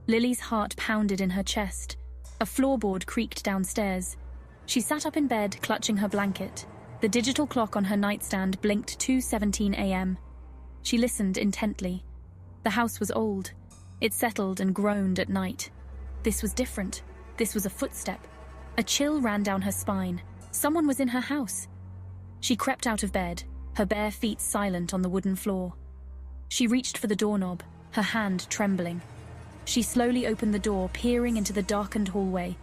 Lily's heart pounded in her chest. A floorboard creaked downstairs. She sat up in bed, clutching her blanket. The digital clock on her nightstand blinked 2:17 a.m. She listened intently. The house was old. It settled and groaned at night. This was different. This was a footstep. A chill ran down her spine. Someone was in her house. She crept out of bed, her bare feet silent on the wooden floor. She reached for the doorknob, her hand trembling. She slowly opened the door, peering into the darkened hallway.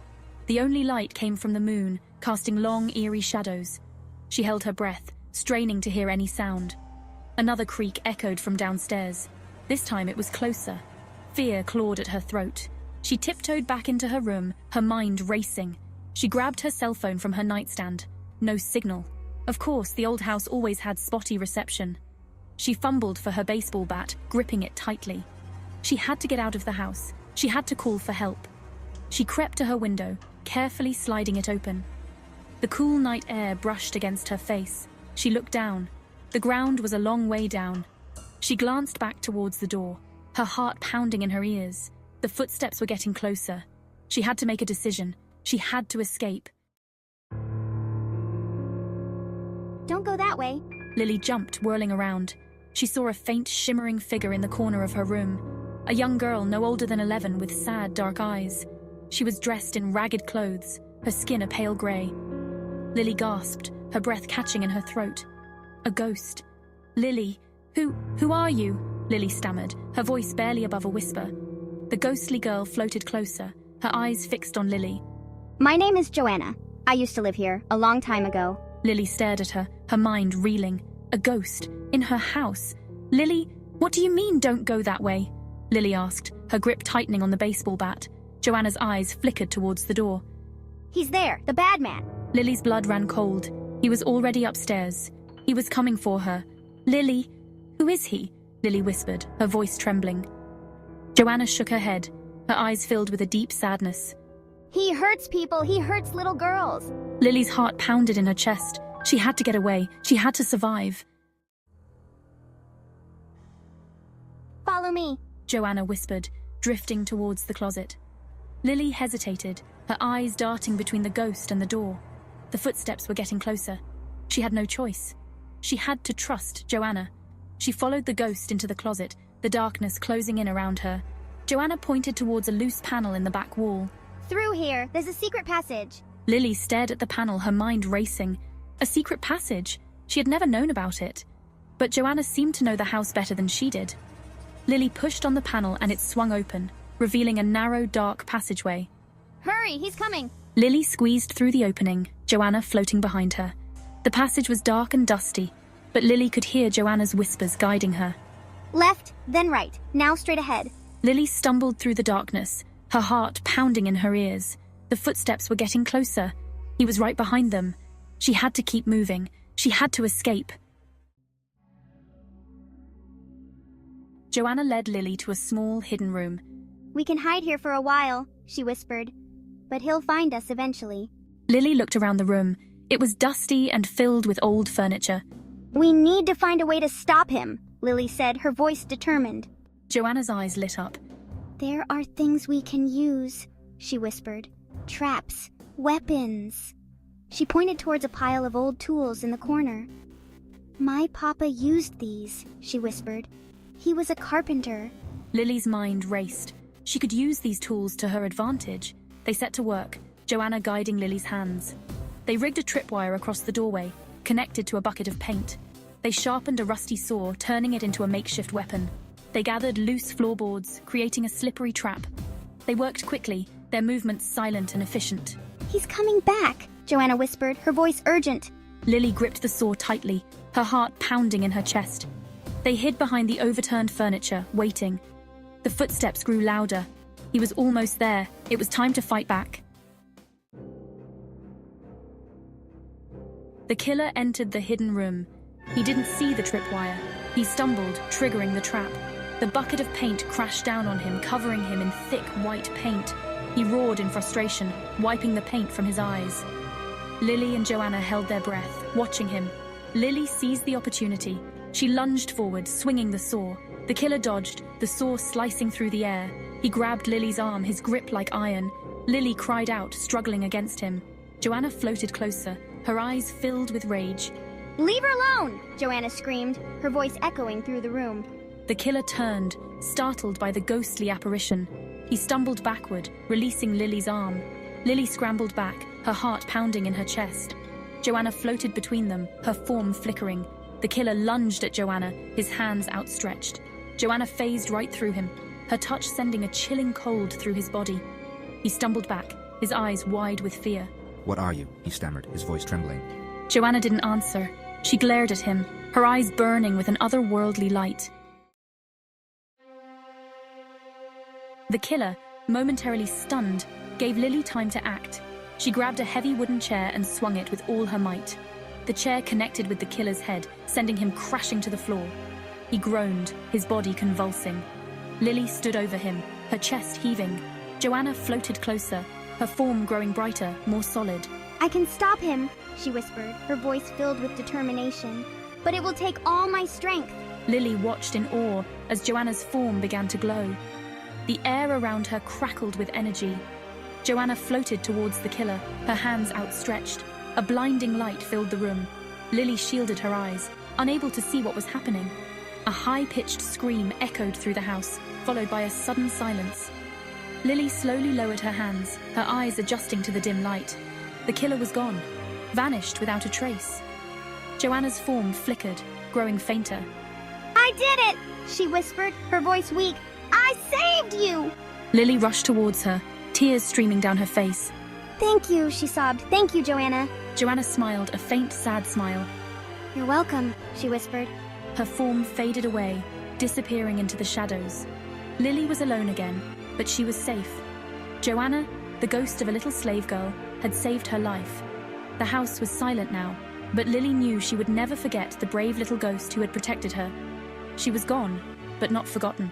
The only light came from the moon, casting long, eerie shadows. She held her breath, straining to hear any sound. Another creak echoed from downstairs. This time it was closer. Fear clawed at her throat. She tiptoed back into her room, her mind racing. She grabbed her cell phone from her nightstand. No signal. Of course, the old house always had spotty reception. She fumbled for her baseball bat, gripping it tightly. She had to get out of the house. She had to call for help. She crept to her window, carefully sliding it open. The cool night air brushed against her face. She looked down. The ground was a long way down. She glanced back towards the door, her heart pounding in her ears. The footsteps were getting closer. She had to make a decision. She had to escape. Don't go that way. Lily jumped, whirling around. She saw a faint, shimmering figure in the corner of her room. A young girl no older than 11 with sad, dark eyes. She was dressed in ragged clothes, her skin a pale grey. Lily gasped, her breath catching in her throat. A ghost. Lily, who are you? Lily stammered, her voice barely above a whisper. The ghostly girl floated closer, her eyes fixed on Lily. My name is Joanna. I used to live here, a long time ago. Lily stared at her, her mind reeling. A ghost, in her house. Lily, what do you mean, don't go that way? Lily asked, her grip tightening on the baseball bat. Joanna's eyes flickered towards the door. He's there, the bad man. Lily's blood ran cold. He was already upstairs. He was coming for her. Lily, who is he? Lily whispered, her voice trembling. Joanna shook her head, her eyes filled with a deep sadness. He hurts people, he hurts little girls. Lily's heart pounded in her chest. She had to get away. She had to survive. Follow me, Joanna whispered, drifting towards the closet. Lily hesitated, her eyes darting between the ghost and the door. The footsteps were getting closer. She had no choice. She had to trust Joanna. She followed the ghost into the closet, the darkness closing in around her. Joanna pointed towards a loose panel in the back wall. Through here, there's a secret passage. Lily stared at the panel, her mind racing. A secret passage. She had never known about it. But Joanna seemed to know the house better than she did. Lily pushed on the panel and it swung open, revealing a narrow, dark passageway. Hurry, he's coming. Lily squeezed through the opening, Joanna floating behind her. The passage was dark and dusty, but Lily could hear Joanna's whispers guiding her. Left, then right, now straight ahead. Lily stumbled through the darkness, her heart pounding in her ears. The footsteps were getting closer. He was right behind them. She had to keep moving. She had to escape. Joanna led Lily to a small, hidden room. We can hide here for a while, she whispered. But he'll find us eventually. Lily looked around the room. It was dusty and filled with old furniture. We need to find a way to stop him, Lily said, her voice determined. Joanna's eyes lit up. There are things we can use, she whispered. Traps, weapons. She pointed towards a pile of old tools in the corner. My papa used these, she whispered. He was a carpenter. Lily's mind raced. She could use these tools to her advantage. They set to work, Joanna guiding Lily's hands. They rigged a tripwire across the doorway, connected to a bucket of paint. They sharpened a rusty saw, turning it into a makeshift weapon. They gathered loose floorboards, creating a slippery trap. They worked quickly, their movements silent and efficient. He's coming back, Joanna whispered, her voice urgent. Lily gripped the saw tightly, her heart pounding in her chest. They hid behind the overturned furniture, waiting. The footsteps grew louder. He was almost there. It was time to fight back. The killer entered the hidden room. He didn't see the tripwire. He stumbled, triggering the trap. The bucket of paint crashed down on him, covering him in thick white paint. He roared in frustration, wiping the paint from his eyes. Lily and Joanna held their breath, watching him. Lily seized the opportunity. She lunged forward, swinging the saw. The killer dodged, the saw slicing through the air. He grabbed Lily's arm, his grip like iron. Lily cried out, struggling against him. Joanna floated closer, her eyes filled with rage. "Leave her alone!" Joanna screamed, her voice echoing through the room. The killer turned, startled by the ghostly apparition. He stumbled backward, releasing Lily's arm. Lily scrambled back, her heart pounding in her chest. Joanna floated between them, her form flickering. The killer lunged at Joanna, his hands outstretched. Joanna phased right through him, her touch sending a chilling cold through his body. He stumbled back, his eyes wide with fear. "What are you?" he stammered, his voice trembling. Joanna didn't answer. She glared at him, her eyes burning with an otherworldly light. The killer, momentarily stunned, gave Lily time to act. She grabbed a heavy wooden chair and swung it with all her might. The chair connected with the killer's head, sending him crashing to the floor. He groaned, his body convulsing. Lily stood over him, her chest heaving. Joanna floated closer, her form growing brighter, more solid. "I can stop him," she whispered, her voice filled with determination. "But it will take all my strength." Lily watched in awe as Joanna's form began to glow. The air around her crackled with energy. Joanna floated towards the killer, her hands outstretched. A blinding light filled the room. Lily shielded her eyes, unable to see what was happening. A high-pitched scream echoed through the house, followed by a sudden silence. Lily slowly lowered her hands, her eyes adjusting to the dim light. The killer was gone, vanished without a trace. Joanna's form flickered, growing fainter. "I did it!" she whispered, her voice weak. "I saved you!" Lily rushed towards her, tears streaming down her face. "Thank you," she sobbed. "Thank you, Joanna." Joanna smiled, a faint, sad smile. "You're welcome," she whispered. Her form faded away, disappearing into the shadows. Lily was alone again, but she was safe. Joanna, the ghost of a little slave girl, had saved her life. The house was silent now, but Lily knew she would never forget the brave little ghost who had protected her. She was gone, but not forgotten.